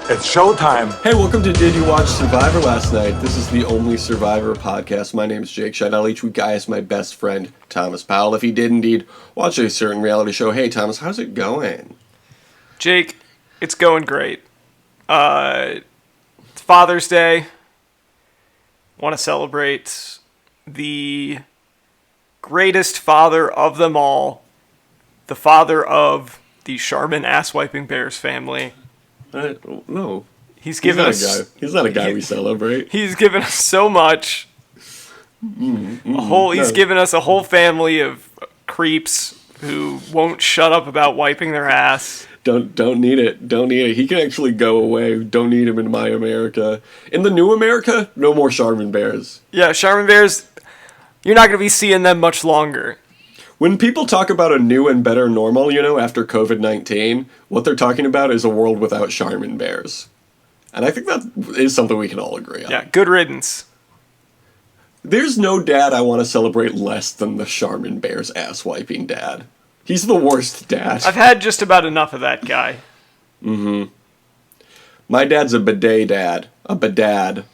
It's showtime. Hey, welcome to Did You Watch Survivor Last Night? This is the only Survivor podcast. My name is Jake Scheidel. Each week I ask my best friend, Thomas Powell, if he did indeed watch a certain reality show. Hey, Thomas, how's it going? Jake, it's going great. It's Father's Day. Want to celebrate the greatest father of them all, the father of the Charmin ass-wiping Bears family. No. He's given us... He's not a guy we celebrate. He's given us so much. He's given us a whole family of creeps who won't shut up about wiping their ass. Don't need it. Don't need it. He can actually go away. Don't need him in my America. In the new America, no more Charmin Bears. Yeah, Charmin Bears, you're not going to be seeing them much longer. When people talk about a new and better normal, after COVID-19, what they're talking about is a world without Charmin Bears. And I think that is something we can all agree on. Yeah, good riddance. There's no dad I want to celebrate less than the Charmin Bears ass-wiping dad. He's the worst dad. I've had just about enough of that guy. Mm-hmm. My dad's a bidet dad. A bedad.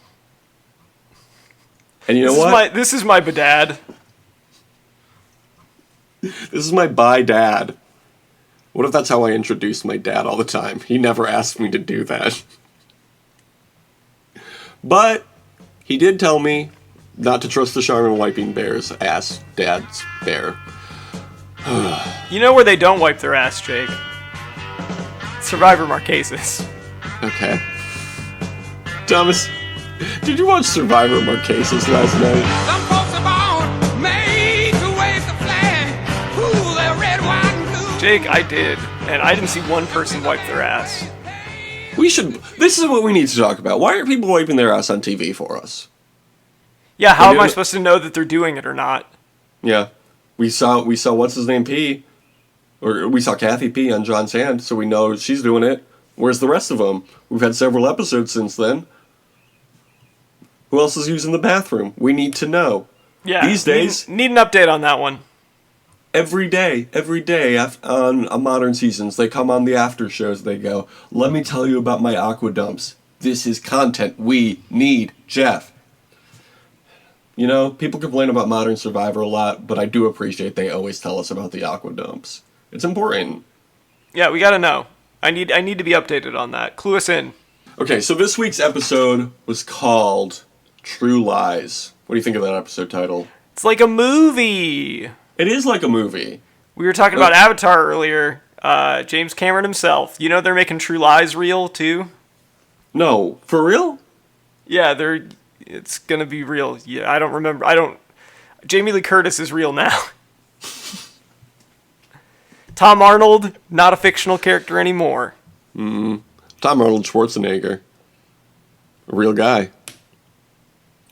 And you know what? This is my bedad. This is my bi-dad. What if that's how I introduce my dad all the time? He never asked me to do that. But he did tell me not to trust the Charmin wiping Bears ass dad's bear. You know where they don't wipe their ass, Jake? Survivor Marquesas. Okay. Thomas, did you watch Survivor Marquesas last night? Some folks are born made to wave the flag. Ooh, they're red, white, and blue. Jake, I did. And I didn't see one person wipe their ass. This is what we need to talk about. Why are people wiping their ass on TV for us? Yeah, how am I supposed to know that they're doing it or not? Yeah. We saw what's his name P, or we saw Kathy P on John's hand, so we know she's doing it. Where's the rest of them? We've had several episodes since then. Who else is using the bathroom? We need to know. Yeah. These days, need an update on that one. every day on Modern Seasons, they come on the after shows. They go, "Let me tell you about my aqua dumps. This is content we need, Jeff." People complain about Modern Survivor a lot, but I do appreciate they always tell us about the aqua dumps. It's important. Yeah, we gotta know. I need to be updated on that. Clue us in. Okay, so this week's episode was called True Lies. What do you think of that episode title? It's like a movie. It is like a movie. We were talking about Avatar earlier. James Cameron himself. You know they're making True Lies real, too? No, for real? Yeah, it's gonna be real. Yeah, I don't remember. Jamie Lee Curtis is real now. Tom Arnold, not a fictional character anymore. Tom Arnold Schwarzenegger. A real guy.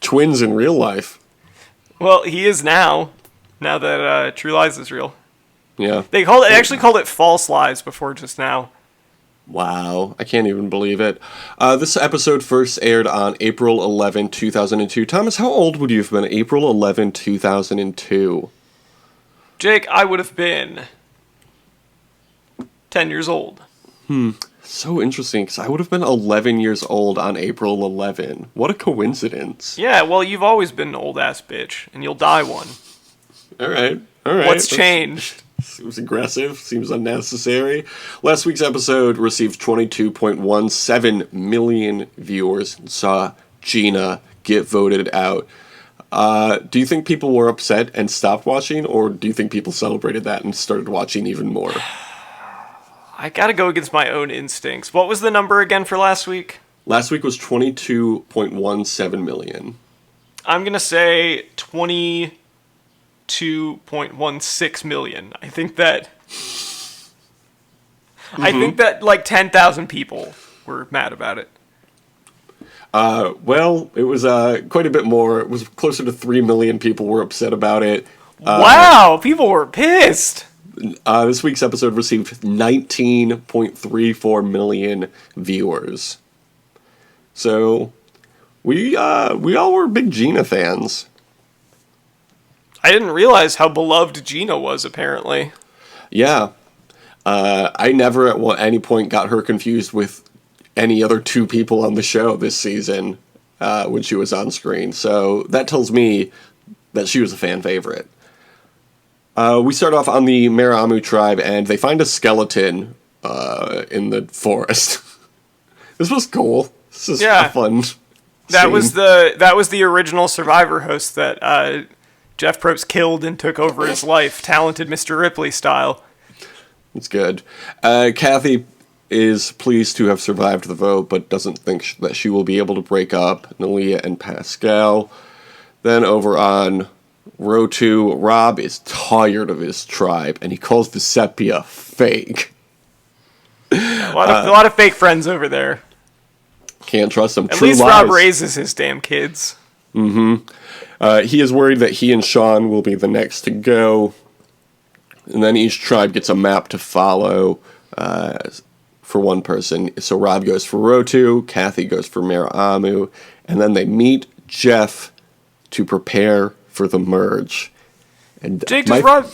Twins in real life. Well, he is now that True Lies is real. Yeah. They actually called it False Lies before just now. Wow, I can't even believe it. This episode first aired on April 11, 2002. Thomas, how old would you have been April 11, 2002? Jake, I would have been 10 years old. So interesting, because I would have been 11 years old on April 11. What a coincidence. Yeah, well, you've always been an old-ass bitch, and you'll die one. All right. What's changed? Seems aggressive, seems unnecessary. Last week's episode received 22.17 million viewers and saw Gina get voted out. Do you think people were upset and stopped watching, or do you think people celebrated that and started watching even more? I gotta go against my own instincts. What was the number again for last week? Last week was 22.17 million. I'm gonna say 22.16 million. I think that like 10,000 people were mad about it. Well, it was quite a bit more. It was closer to 3 million people were upset about it. Wow, people were pissed. This week's episode received 19.34 million viewers. So, we all were big Gina fans. I didn't realize how beloved Gina was, apparently. Yeah. I never at any point got her confused with any other two people on the show this season when she was on screen. So that tells me that she was a fan favorite. We start off on the Meramu tribe, and they find a skeleton in the forest. This was cool. This is a fun That scene. was the original Survivor host that Jeff Probst killed and took over his life, talented Mr. Ripley style. It's good. Kathy is pleased to have survived the vote, but doesn't think that she will be able to break up Nalia and Pascal. Then over on row 2, Rob is tired of his tribe, and he calls the Sepia fake. A lot of fake friends over there. Can't trust them. At least Rob raises his damn kids. Mm-hmm. He is worried that he and Sean will be the next to go. And then each tribe gets a map to follow for one person. So Rob goes for row 2, Kathy goes for Meramu, and then they meet Jeff to prepare for the merge. And Jake, does Rob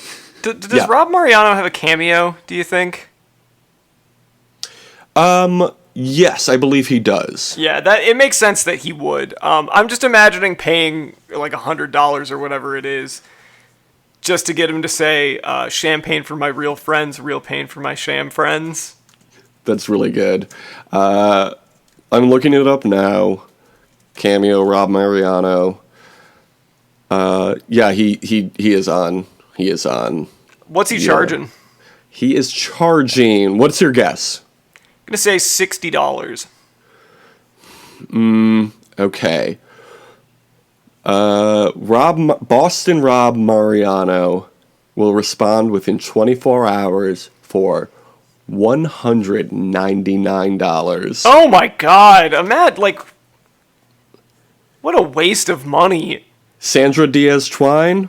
Mariano have a cameo, do you think? Yes, I believe he does. Yeah, it makes sense that he would. I'm just imagining paying like $100 or whatever it is just to get him to say, champagne for my real friends, real pain for my sham friends. That's really good. I'm looking it up now. Cameo, Rob Mariano. Yeah, he is on. He is on. What's he charging? He is charging. What's your guess? I'm going to say $60. Okay. Boston Rob Mariano will respond within 24 hours for $199. Oh my god. What a waste of money. Sandra Diaz-Twine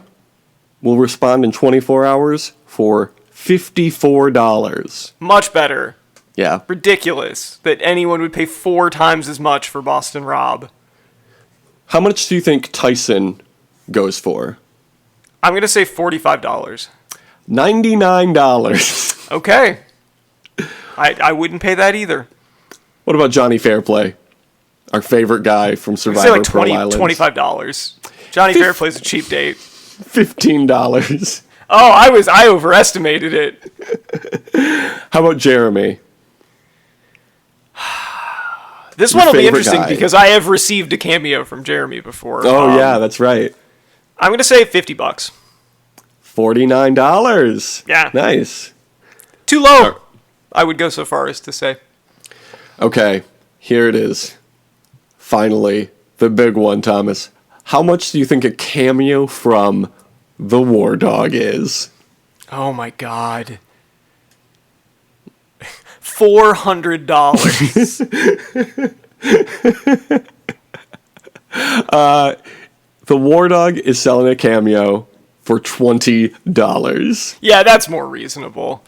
will respond in 24 hours for $54. Much better. Yeah. Ridiculous that anyone would pay 4 times as much for Boston Rob. How much do you think Tyson goes for? I'm going to say $45. $99. Okay. I wouldn't pay that either. What about Johnny Fairplay? Our favorite guy from Survivor like Pearl Islands. $25. Johnny Fairplay's a cheap date. $15. Oh, I overestimated it. How about Jeremy? This Your one will be favorite interesting guy. because I have received a cameo from Jeremy before. Oh, yeah, that's right. I'm going to say $50. $49. Yeah. Nice. Too low. I would go so far as to say. Okay, here it is. Finally, the big one, Thomas. How much do you think a cameo from the War Dog is? Oh my god. $400. The War Dog is selling a cameo for $20. Yeah, that's more reasonable.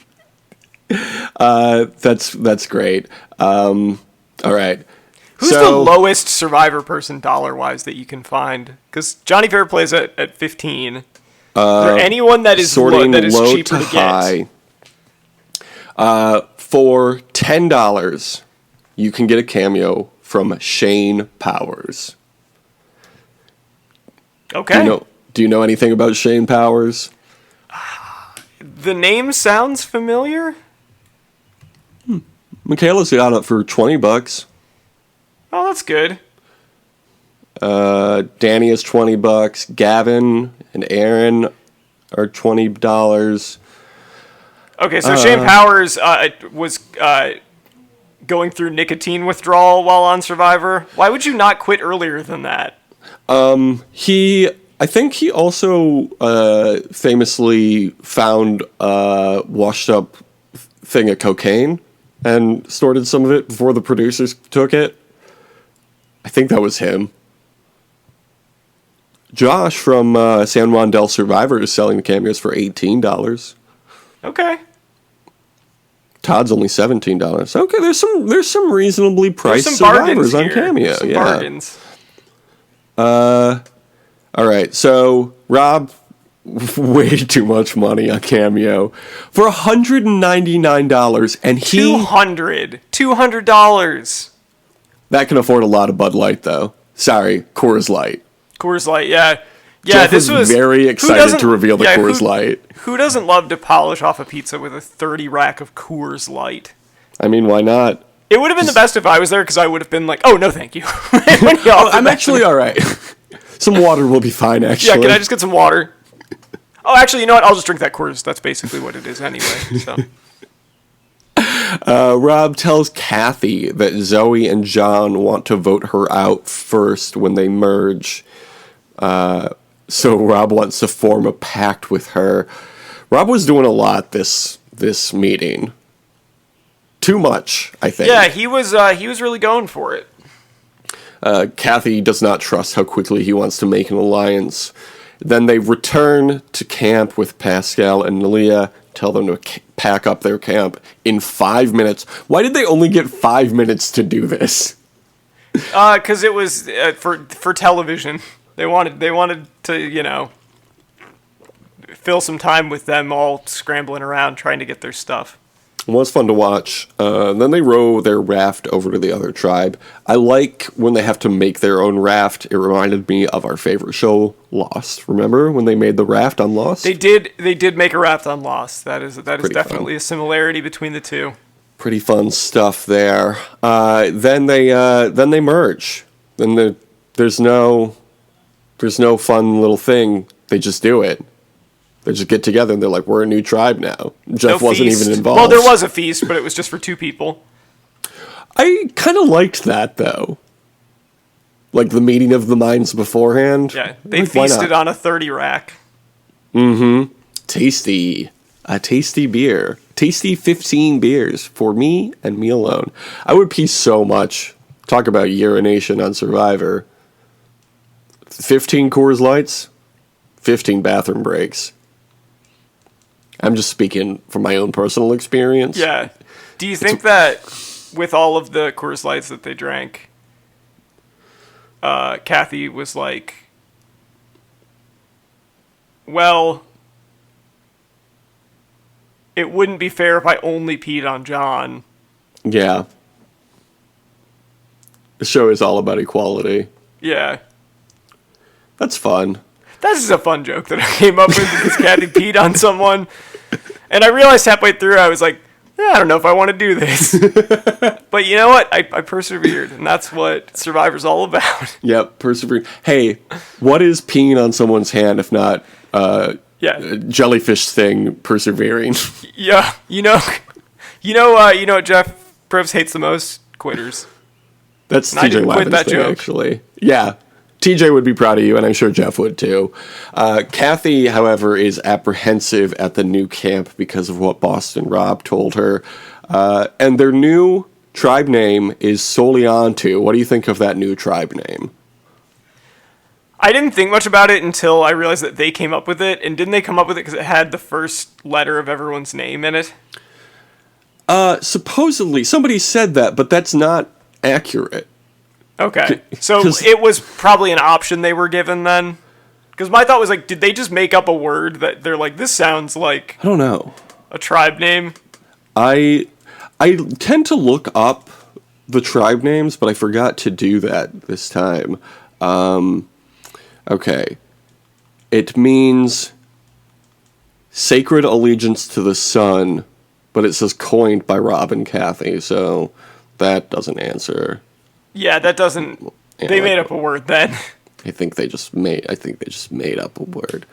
That's great. All right. Who's the lowest Survivor person dollar-wise that you can find? Because Johnny Fairplay's at 15. Is there anyone that is sorting that is low cheaper to to get? high? For $10, you can get a cameo from Shane Powers. Okay. Do you know anything about Shane Powers? The name sounds familiar. Michaela's got it for $20. Oh, that's good. Danny is $20. Gavin and Aaron are $20. Okay, so Shane Powers was going through nicotine withdrawal while on Survivor. Why would you not quit earlier than that? I think he also famously found a washed up thing of cocaine and snorted some of it before the producers took it. I think that was him. Josh from San Juan del Survivor is selling the cameos for $18. Okay. Todd's only $17. Okay, there's some reasonably priced There's some bargains survivors on here. Cameo. Some Yeah. bargains. All right, so Rob, way too much money on Cameo for $199, and he $200. That can afford a lot of Bud Light, though. Sorry, Coors Light. Coors Light, yeah. Yeah, Jeff this was very excited to reveal the Coors Light. Who doesn't love to polish off a pizza with a 30 rack of Coors Light? I mean, why not? It would have been the best if I was there, because I would have been like, oh, no, thank you. I'm actually all right. Some water will be fine, actually. Yeah, can I just get some water? Oh, actually, you know what? I'll just drink that Coors. That's basically what it is anyway. So. Rob tells Kathy that Zoe and John want to vote her out first when they merge. So Rob wants to form a pact with her. Rob was doing a lot this meeting. Too much, I think. Yeah, he was really going for it. Kathy does not trust how quickly he wants to make an alliance. Then they return to camp with Pascal and Nalia, tell them to pack up their camp in 5 minutes. Why did they only get 5 minutes to do this? Because it was for television. They wanted to, fill some time with them all scrambling around trying to get their stuff. It was fun to watch. Then they row their raft over to the other tribe. I like when they have to make their own raft. It reminded me of our favorite show, Lost. Remember when they made the raft on Lost? They did make a raft on Lost. That is definitely fun. a similarity between the two. Pretty fun stuff there. Then they merge. Then there's no fun little thing. They just do it. They just get together and they're like, we're a new tribe now. Jeff wasn't even involved. Well, there was a feast, but it was just for 2 people. I kind of liked that, though. Like the meeting of the minds beforehand. Yeah, they like, feasted on a 30 rack. Mm-hmm. Tasty. A tasty beer. Tasty 15 beers for me and me alone. I would pee so much. Talk about urination on Survivor. 15 Coors Lights, 15 bathroom breaks. I'm just speaking from my own personal experience. Yeah. Do you think that with all of the Coors Lights that they drank, Kathy was like, well, it wouldn't be fair if I only peed on John. Yeah. The show is all about equality. Yeah. That's fun. This is a fun joke that I came up with because Kathy peed on someone. And I realized halfway through, I was like, I don't know if I want to do this. But you know what? I persevered, and that's what Survivor's all about. Yep, persevere. Hey, what is peeing on someone's hand if not jellyfish thing persevering? Yeah, you know what Jeff Probst hates the most? Quitters. That's And I TJ didn't quit Lavin's that thing, joke. actually. Yeah. TJ would be proud of you, and I'm sure Jeff would too. Kathy, however, is apprehensive at the new camp because of what Boston Rob told her. And their new tribe name is Soliantu. What do you think of that new tribe name? I didn't think much about it until I realized that they came up with it. And didn't they come up with it because it had the first letter of everyone's name in it? Supposedly, somebody said that, but that's not accurate. Okay. So it was probably an option they were given then? Because my thought was like, did they just make up a word that they're like, this sounds like... I don't know. A tribe name? I tend to look up the tribe names, but I forgot to do that this time. Okay. It means sacred allegiance to the sun, but it says coined by Rob and Kathy, so that doesn't answer. Yeah, that doesn't... They made up a word then. I think they just made up a word.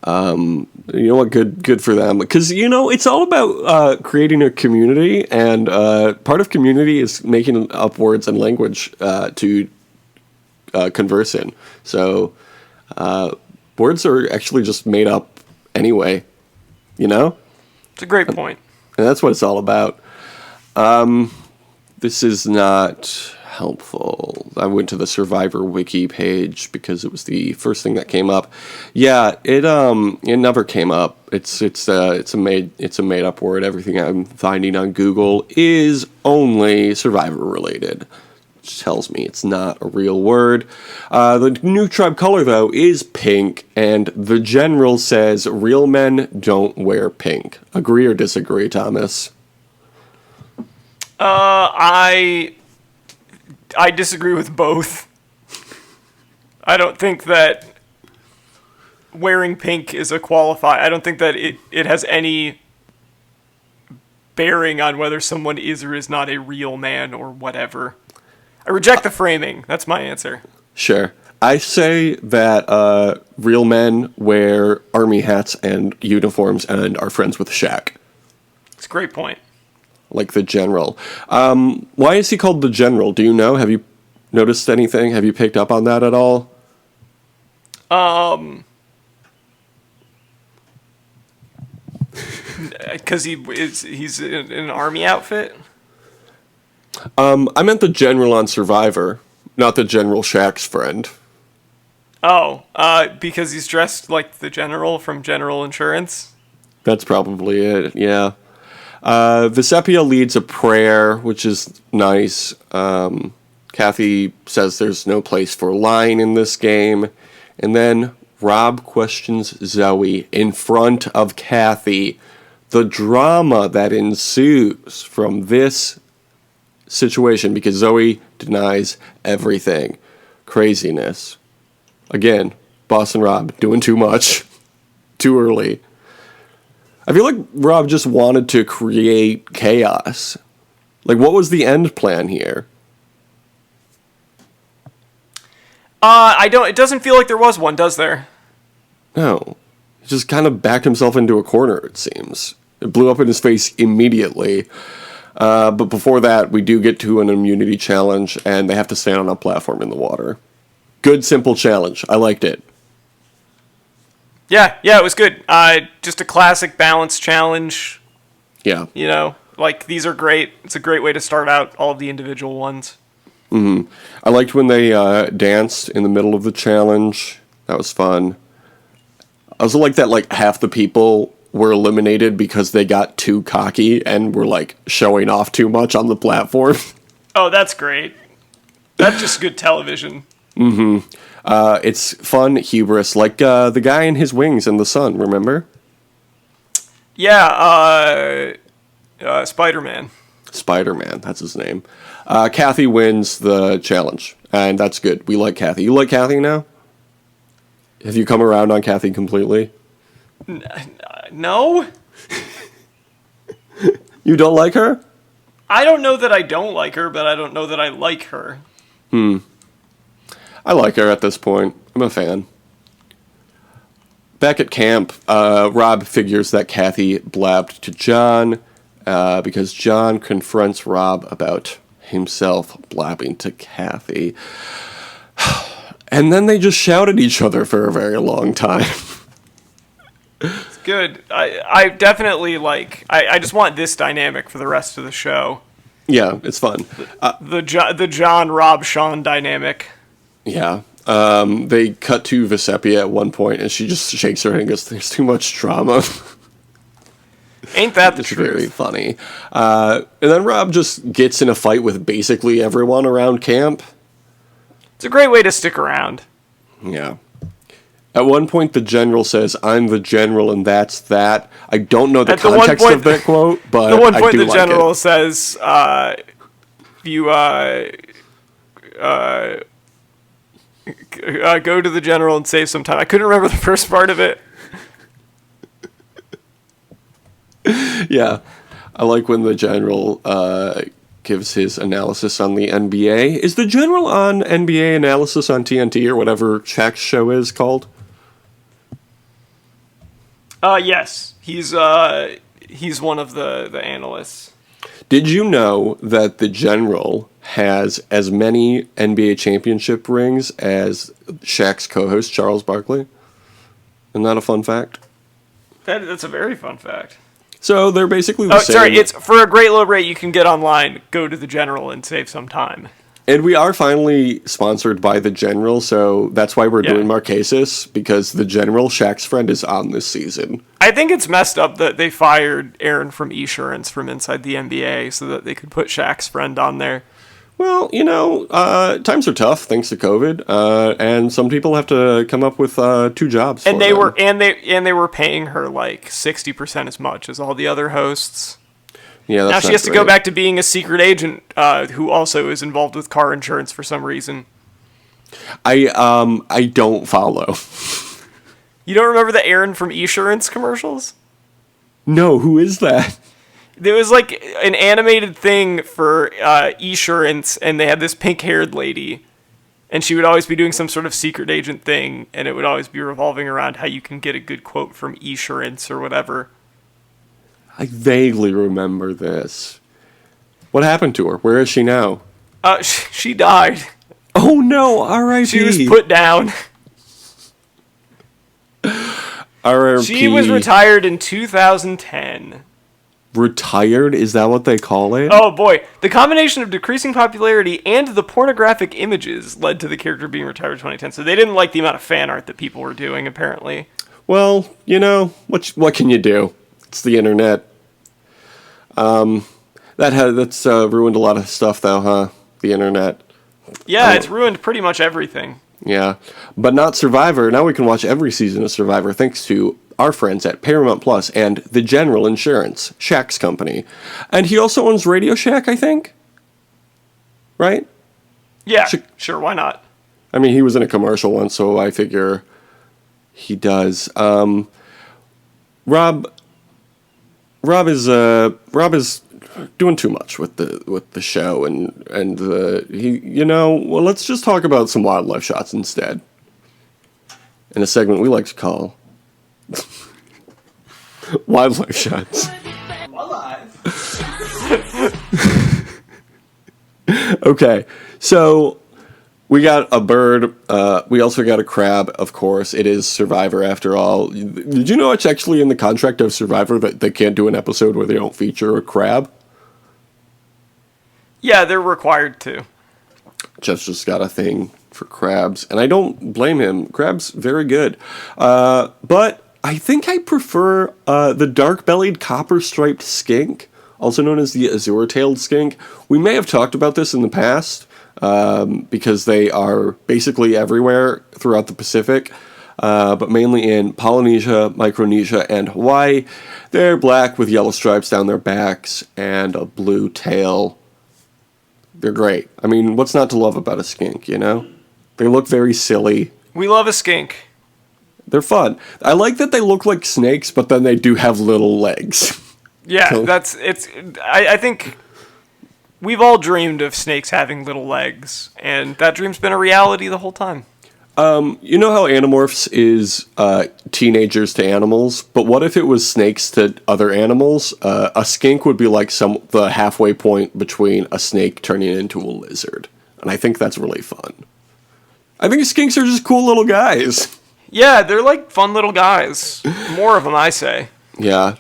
You know what? Good for them. Because, it's all about creating a community, and part of community is making up words and language to converse in. So words are actually just made up anyway, It's a great point. And that's what it's all about. This is not helpful. I went to the Survivor wiki page because it was the first thing that came up. Yeah, it never came up. It's a made up word. Everything I'm finding on Google is only Survivor related. Which tells me it's not a real word. The new tribe color though is pink, and the general says real men don't wear pink. Agree or disagree, Thomas? I disagree with both. I don't think that wearing pink is a qualifier. I don't think that it has any bearing on whether someone is or is not a real man or whatever. I reject the framing. That's my answer. Sure. I say that real men wear army hats and uniforms and are friends with Shaq. It's a great point. Like the general. Why is he called the general? Do you know? Have you noticed anything? Have you picked up on that at all? Because he's in an army outfit? I meant the general on Survivor, not the General Shaq's friend. Oh, because he's dressed like the general from General Insurance? That's probably it, yeah. Visepia leads a prayer, which is nice. Kathy says there's no place for lying in this game. And then Rob questions Zoe in front of Kathy. The drama that ensues from this situation, because Zoe denies everything. Craziness. Again, Boss and Rob doing too much. Too early. I feel like Rob just wanted to create chaos. Like, what was the end plan here? It doesn't feel like there was one, does there? No. He just kind of backed himself into a corner, it seems. It blew up in his face immediately. But before that, we do get to an immunity challenge, and they have to stand on a platform in the water. Good, simple challenge. I liked it. Yeah, it was good. Just a classic balance challenge. Yeah. You know, like, these are great. It's a great way to start out all of the individual ones. Mm-hmm. I liked when they danced in the middle of the challenge. That was fun. I also like that, like, half the people were eliminated because they got too cocky and were, like, showing off too much on the platform. Oh, that's great. That's just good television. Mm-hmm. It's fun hubris, like the guy in his wings in the sun, remember? Yeah, Spider-Man. Spider-Man, that's his name. Kathy wins the challenge, and that's good. We like Kathy. You like Kathy now? Have you come around on Kathy completely? No. You don't like her? I don't know that I don't like her, but I don't know that I like her. I like her at this point. I'm a fan. Back at camp, Rob figures that Kathy blabbed to John because John confronts Rob about himself blabbing to Kathy. And then they just shout at each other for a very long time. It's good. I definitely like... I just want this dynamic for the rest of the show. Yeah, it's fun. The John, Rob, Sean dynamic. Yeah. They cut to Visepia at one point, and she just shakes her head and goes, "There's too much drama." Ain't that the It's truth? very funny. And then Rob just gets in a fight with basically everyone around camp. It's a great way to stick around. Yeah. At one point, the general says, "I'm the general, and that's that." I don't know the context of that quote, but at one point I do the like general it. says, "You go to the general and save some time." I couldn't remember the first part of it. Yeah. I like when the general gives his analysis on the NBA. Is the general on NBA analysis on TNT or whatever Shaq's show is called? Yes. He's one of the analysts. Did you know that the general has as many NBA championship rings as Shaq's co-host, Charles Barkley? Isn't that a fun fact? That's a very fun fact. So they're basically the same. Sorry, it's for a great low rate you can get online, go to the general and save some time. And we are finally sponsored by the general, so that's why we're doing Marquesas, because the general, Shaq's friend, is on this season. I think it's messed up that they fired Aaron from Esurance from inside the NBA so that they could put Shaq's friend on there. Well, you know, times are tough thanks to COVID, and some people have to come up with 2 jobs. And they were paying her like 60% as much as all the other hosts. Yeah, that's now she not has to go great. back to being a secret agent who also is involved with car insurance for some reason. I don't follow. You don't remember the Aaron from Esurance commercials? No, who is that? There was like an animated thing for Esurance, and they had this pink-haired lady, and she would always be doing some sort of secret agent thing, and it would always be revolving around how you can get a good quote from Esurance or whatever. I vaguely remember this. What happened to her? Where is she now? She died. Oh no, R.I.P. She was put down. R.I.P. She was retired in 2010. Retired? Is that what they call it? Oh boy, the combination of decreasing popularity and the pornographic images led to the character being retired in 2010. So they didn't like the amount of fan art that people were doing, apparently. Well, you know, what can you do? It's the internet. That's ruined a lot of stuff, though, huh? The internet. Yeah, it's ruined pretty much everything. Yeah, but not Survivor. Now we can watch every season of Survivor thanks to our friends at Paramount Plus and the General Insurance, Shaq's company. And he also owns Radio Shack, I think? Right? Yeah, sure, why not? I mean, he was in a commercial once, so I figure he does. Rob is doing too much with the show and well, let's just talk about some wildlife shots instead. In a segment we like to call Wildlife Shots. Okay, so we got a bird. We also got a crab, of course. It is Survivor after all. Did you know it's actually in the contract of Survivor that they can't do an episode where they don't feature a crab? Yeah, they're required to. Jeff's just got a thing for crabs, and I don't blame him. Crab's very good. But I think I prefer the dark-bellied copper-striped skink, also known as the azure-tailed skink. We may have talked about this in the past, because they are basically everywhere throughout the Pacific, but mainly in Polynesia, Micronesia, and Hawaii. They're black with yellow stripes down their backs and a blue tail. They're great. I mean, what's not to love about a skink, you know? They look very silly. We love a skink. They're fun. I like that they look like snakes, but then they do have little legs. Yeah, So- I think we've all dreamed of snakes having little legs, and that dream's been a reality the whole time. You know how Animorphs is teenagers to animals, but what if it was snakes to other animals? A skink would be like the halfway point between a snake turning into a lizard, and I think that's really fun. I think skinks are just cool little guys. Yeah, they're like fun little guys. More of them, I say. Yeah,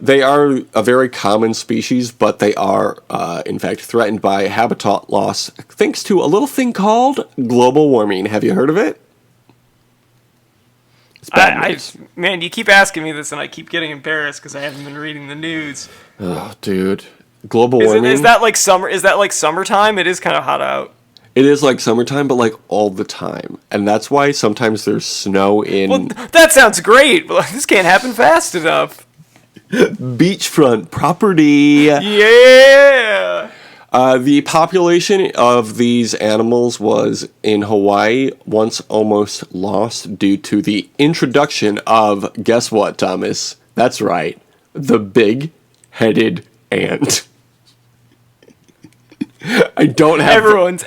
they are a very common species, but they are, in fact, threatened by habitat loss thanks to a little thing called global warming. Have you heard of it? It's bad news. Man, you keep asking me this, and I keep getting embarrassed because I haven't been reading the news. Oh, dude. Global warming? Is that like summer? Is that like summertime? It is kind of hot out. It is like summertime, but like all the time. And that's why sometimes there's snow in Well, that sounds great. But this can't happen fast enough. beachfront property. Yeah. The population of these animals was in Hawaii once almost lost due to the introduction of, guess what, Thomas? That's right, the big-headed ant. I don't have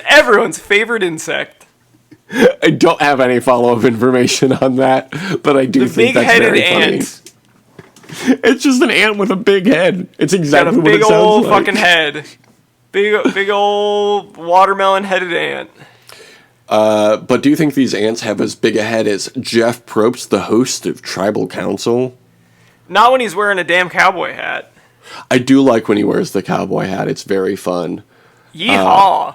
everyone's favorite insect. I don't have any follow-up information on that, but I do think that's very funny. Ant. It's just an ant with a big head. It's exactly what it sounds like. Big old fucking head. Big old watermelon-headed ant. But do you think these ants have as big a head as Jeff Probst, the host of Tribal Council? Not when he's wearing a damn cowboy hat. I do like when he wears the cowboy hat. It's very fun. Yeehaw.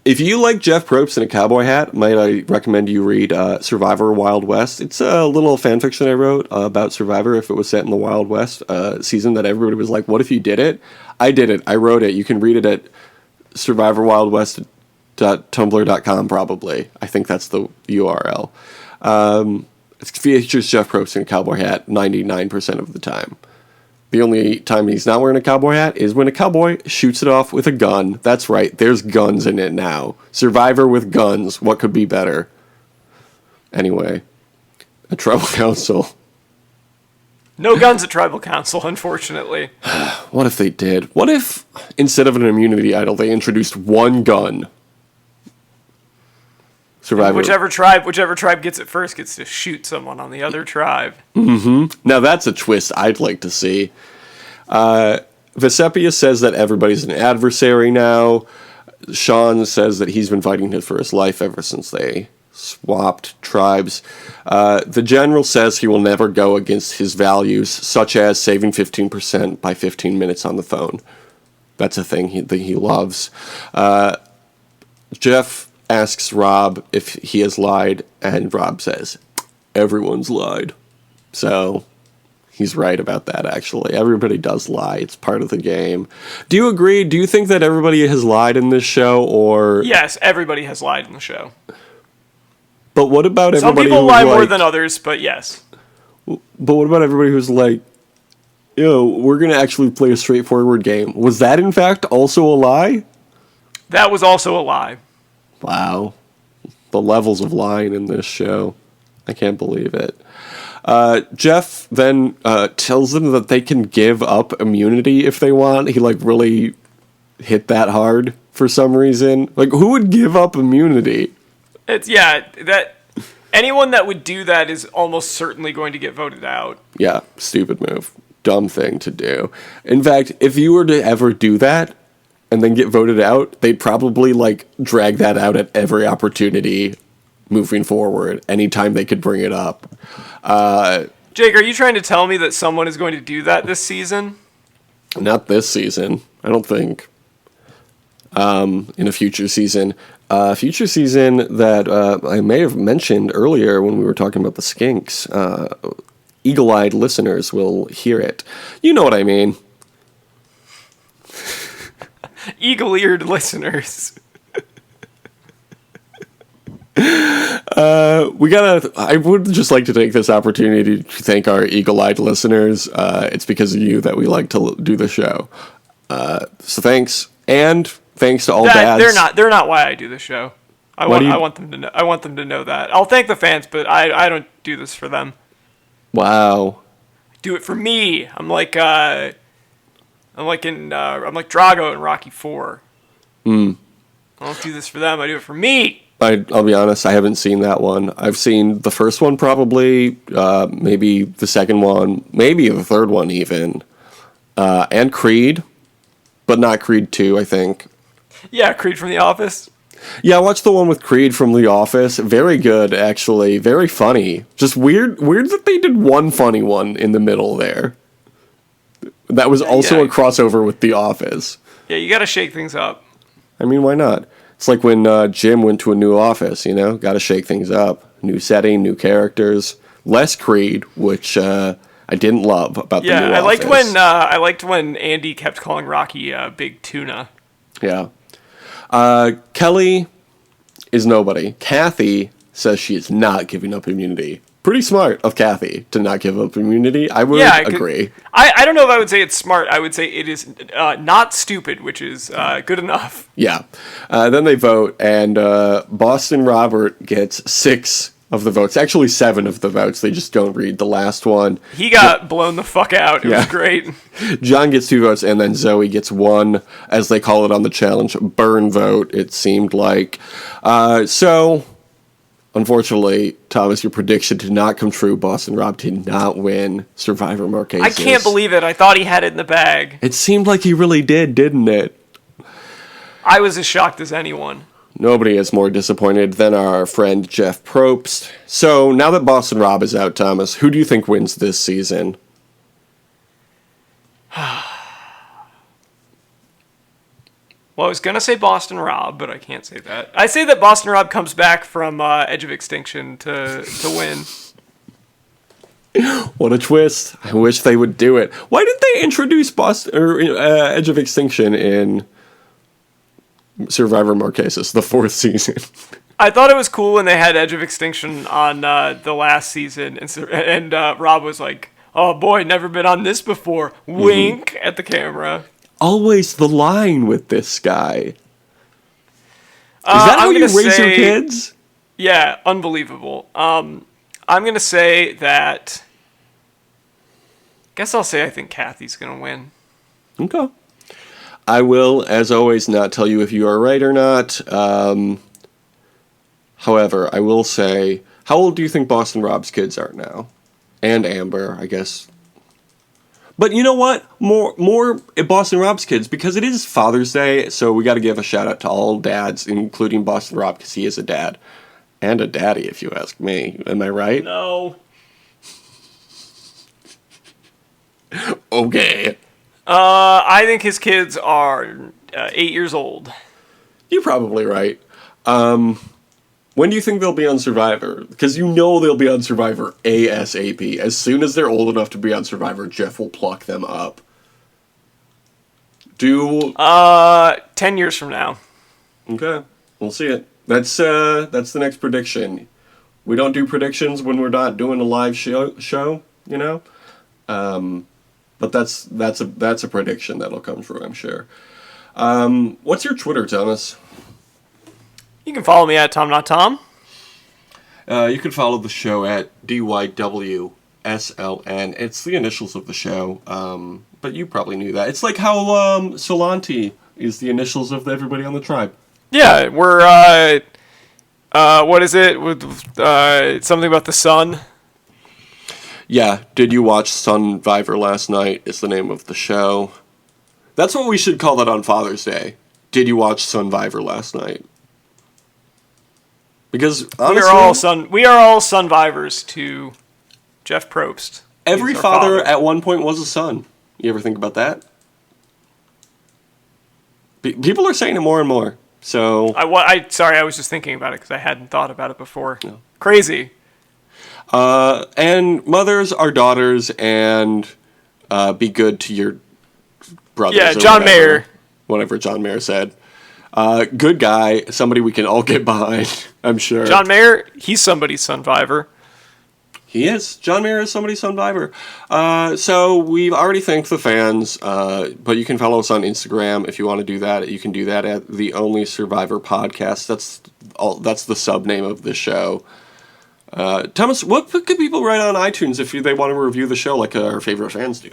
If you like Jeff Probst in a cowboy hat, might I recommend you read Survivor Wild West. It's a little fan fiction I wrote about Survivor if it was set in the Wild West season that everybody was like, what if you did it? I did it. I wrote it. You can read it at survivorwildwest.tumblr.com probably. I think that's the URL. It features Jeff Probst in a cowboy hat 99% of the time. The only time he's not wearing a cowboy hat is when a cowboy shoots it off with a gun. That's right, there's guns in it now. Survivor with guns. What could be better? Anyway, a tribal council. No guns at tribal council, unfortunately. What if they did? What if, instead of an immunity idol, they introduced one gun? Survivor. Whichever tribe gets it first gets to shoot someone on the other tribe. Now that's a twist I'd like to see. Vesepius says that everybody's an adversary now. Sean says that he's been fighting for his life ever since they swapped tribes. The general says he will never go against his values, such as saving 15% by 15 minutes on the phone. That's a thing that he loves. Jeff asks Rob if he has lied, and Rob says, everyone's lied. So he's right about that, actually. Everybody does lie. It's part of the game. Do you agree? Do you think that everybody has lied in this show, or... Yes, everybody has lied in the show. But what about everybody? Some people lie more than others, but yes. But what about everybody who's like, we're going to actually play a straightforward game? Was that, in fact, also a lie? That was also a lie. Wow. The levels of lying in this show. I can't believe it. Jeff then tells them that they can give up immunity if they want. He, really hit that hard for some reason. Who would give up immunity? That anyone that would do that is almost certainly going to get voted out. Yeah, stupid move. Dumb thing to do. In fact, if you were to ever do that and then get voted out, they'd probably, drag that out at every opportunity moving forward, anytime they could bring it up. Jake, are you trying to tell me that someone is going to do that this season? Not this season, I don't think. In a future season. Future season that I may have mentioned earlier when we were talking about the skinks. Eagle-eyed listeners will hear it. You know what I mean. Eagle-eared listeners. I would just like to take this opportunity to thank our eagle-eyed listeners. It's because of you that we like to do the show. So thanks. And thanks to all dads. They're not why I do the show. I want them to know. I want them to know that. I'll thank the fans, but I don't do this for them. Wow. Do it for me. I'm like Drago in Rocky 4. I don't do this for them. I do it for me. I'll be honest, I haven't seen that one. I've seen the first one probably, maybe the second one, maybe the third one even, and Creed, but not Creed 2, I think. Yeah, Creed from The Office. Yeah, I watched the one with Creed from The Office. Very good, actually. Very funny. Just weird that they did one funny one in the middle there. That was also a crossover with The Office. Yeah, you gotta shake things up. I mean, why not? It's like when Jim went to a new office, gotta shake things up. New setting, new characters. Less Creed, which I didn't love about the new office. I liked when Andy kept calling Rocky Big Tuna. Yeah. Kelly is nobody. Kathy says she is not giving up immunity. Pretty smart of Kathy to not give up immunity. I would agree. I don't know if I would say it's smart. I would say it is not stupid, which is good enough. Yeah. Then they vote, and Boston Robert gets 6 of the votes. Actually, 7 of the votes. They just don't read the last one. He got blown the fuck out. It was great. John gets 2 votes, and then Zoe gets 1, as they call it on the challenge, burn vote, it seemed like. So... Unfortunately, Thomas, your prediction did not come true. Boston Rob did not win Survivor Marquesas. I can't believe it. I thought he had it in the bag. It seemed like he really did, didn't it? I was as shocked as anyone. Nobody is more disappointed than our friend Jeff Probst. So, now that Boston Rob is out, Thomas, who do you think wins this season? Well, I was going to say Boston Rob, but I can't say that. I say that Boston Rob comes back from Edge of Extinction to win. What a twist. I wish they would do it. Why didn't they introduce Edge of Extinction in Survivor Marquesas, the 4th season? I thought it was cool when they had Edge of Extinction on the last season, and Rob was like, Oh boy, never been on this before. Wink at the camera. Always the line with this guy. Is that how you raise your kids? Yeah, unbelievable. I'm going to say that... Guess I'll say I think Kathy's going to win. Okay. I will, as always, not tell you if you are right or not. However, I will say, how old do you think Boston Rob's kids are now? And Amber, I guess. But you know what? More Boston Rob's kids, because it is Father's Day, so we got to give a shout out to all dads, including Boston Rob, because he is a dad. And a daddy, if you ask me. Am I right? No. Okay. I think his kids are 8 years old. You're probably right. When do you think they'll be on Survivor? Because you know they'll be on Survivor ASAP. As soon as they're old enough to be on Survivor, Jeff will pluck them up. 10 years from now. Okay, we'll see it. That's the next prediction. We don't do predictions when we're not doing a live show, you know? But that's a prediction that'll come true, I'm sure. What's your Twitter, Thomas? You can follow me at Tom Not Tom. You can follow the show at DYWSLN. It's the initials of the show, but you probably knew that. It's like how Solanti is the initials of everybody on the tribe. Yeah, we're what is it with something about the sun? Yeah, did you watch Son-viver last night is the name of the show. That's what we should call that on Father's Day. Did you watch Son-viver last night? Because honestly, we are all Son-vivers to Jeff Probst. Every father at one point was a son. You ever think about that? People are saying it more and more. So sorry, I was just thinking about it because I hadn't thought about it before. No. Crazy. And mothers are daughters, and be good to your brothers. Yeah, John Mayer. Whatever John Mayer said. Good guy, somebody we can all get behind, I'm sure. John Mayer, he's somebody's Son-viver. He is. John Mayer is somebody's Son-viver. So we've already thanked the fans, but you can follow us on Instagram if you want to do that. You can do that at The Only Survivor Podcast. That's the sub name of the show. Thomas, what could people write on iTunes if they want to review the show like our favorite fans do?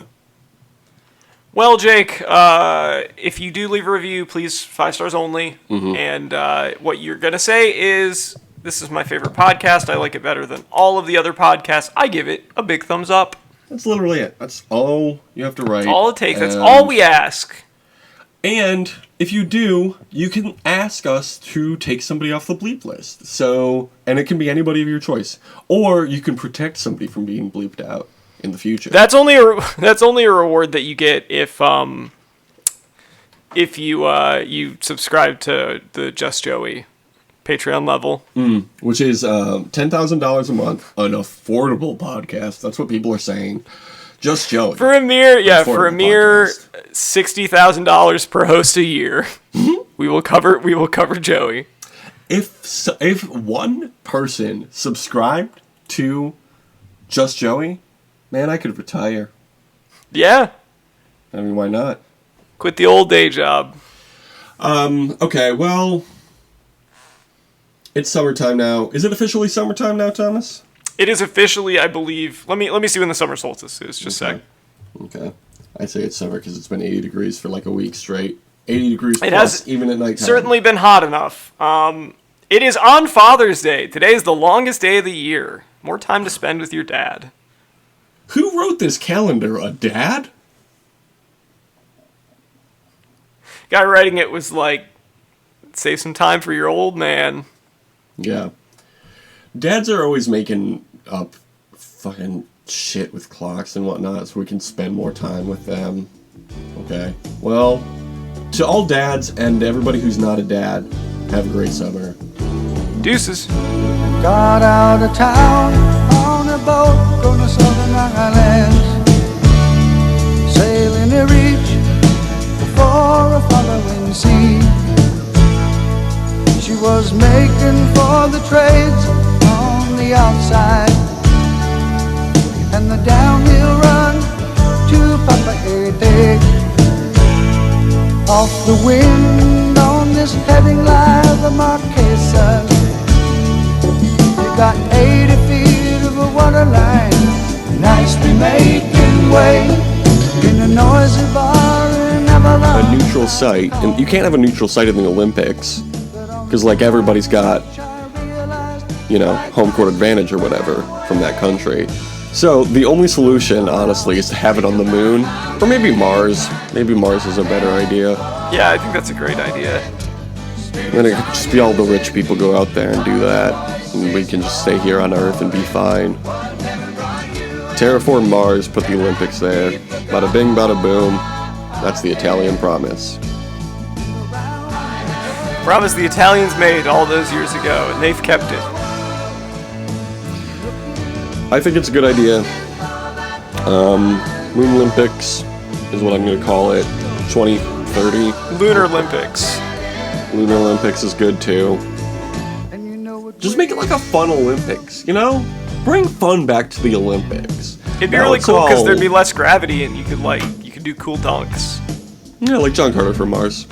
Well, Jake, if you do leave a review, please 5 stars only. Mm-hmm. And what you're going to say is, this is my favorite podcast. I like it better than all of the other podcasts. I give it a big thumbs up. That's literally it. That's all you have to write. That's all it takes. That's all we ask. And if you do, you can ask us to take somebody off the bleep list. And it can be anybody of your choice. Or you can protect somebody from being bleeped out in the future. That's only a reward that you get if you subscribe to the Just Joey Patreon level. Which is $10,000 a month, an affordable podcast. That's what people are saying. Just Joey. For a mere $60,000 per host a year, we will cover Joey. If one person subscribed to Just Joey, man, I could retire. Yeah. I mean, why not? Quit the old day job. Okay, well, it's summertime now. Is it officially summertime now, Thomas? It is officially, I believe. Let me see when the summer solstice is. Just a sec. Okay. I say it's summer because it's been 80 degrees for like a week straight. 80 degrees it plus, has even at nighttime. Certainly been hot enough. It is on Father's Day. Today is the longest day of the year. More time to spend with your dad. Who wrote this calendar? A dad? Guy writing it was like, save some time for your old man. Yeah. Dads are always making up fucking shit with clocks and whatnot so we can spend more time with them. Okay. Well, to all dads and everybody who's not a dad, have a great summer. Deuces. Got out of town on a boat going to Southern Islands, sailing to reach before a following sea. She was making for the trades on the outside, and the downhill run off the wind on this heading line, the Marquesas. You got 80 feet of a water line, nicely making way in a noisy bar in Avalon. A neutral site, and you can't have a neutral site in the Olympics, because like everybody's got, you know, home court advantage or whatever from that country. So the only solution, honestly, is to have it on the moon, or maybe Mars. Maybe Mars is a better idea. Yeah, I think that's a great idea. Then it could just be all the rich people go out there and do that, and we can just stay here on Earth and be fine. Terraform Mars, put the Olympics there. Bada bing, bada boom. That's the Italian promise. Promise the Italians made all those years ago, and they've kept it. I think it's a good idea. Moon Olympics is what I'm going to call it. 2030. Lunar Olympics. Lunar Olympics is good too. Just make it like a fun Olympics, you know? Bring fun back to the Olympics. It'd be really cool because there'd be less gravity and you could do cool dunks. Yeah, like John Carter from Mars.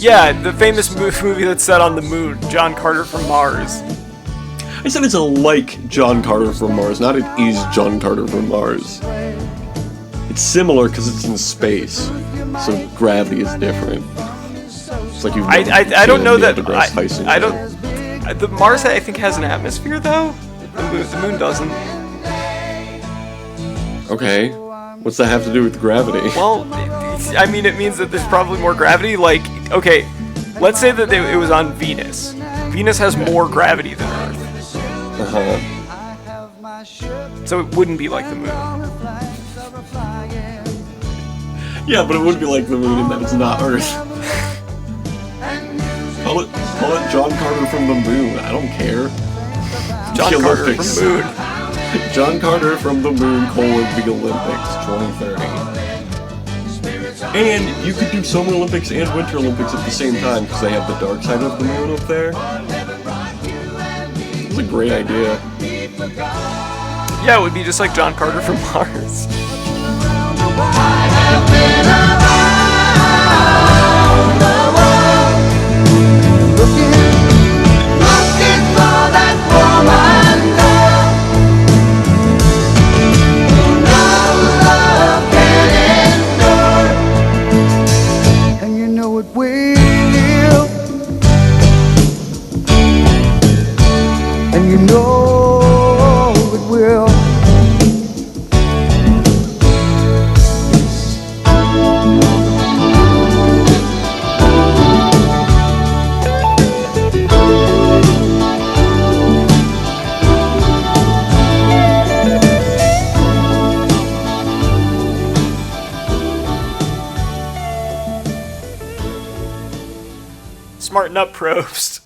Yeah, the famous movie that's set on the moon, John Carter from Mars. I said it's a like John Carter from Mars, not it is John Carter from Mars. It's similar because it's in space, so gravity is different. It's like I don't know that. Tyson I don't. The Mars I think has an atmosphere though. The moon doesn't. Okay, what's that have to do with gravity? Well, I mean it means that there's probably more gravity. Like, okay, let's say that it was on Venus. Venus has more gravity than Earth. So it wouldn't be like the moon. Yeah, but it would be like the moon in that it's not Earth. Call it John Carter from the moon. I don't care. John Carter from the moon. John Carter from the moon, the Olympics 2030. And you could do Summer Olympics and Winter Olympics at the same time because they have the dark side of the moon up there. It's a great idea. Yeah, it would be just like John Carter from Mars. And you know it will. And you know it will. Smarten up, Probst.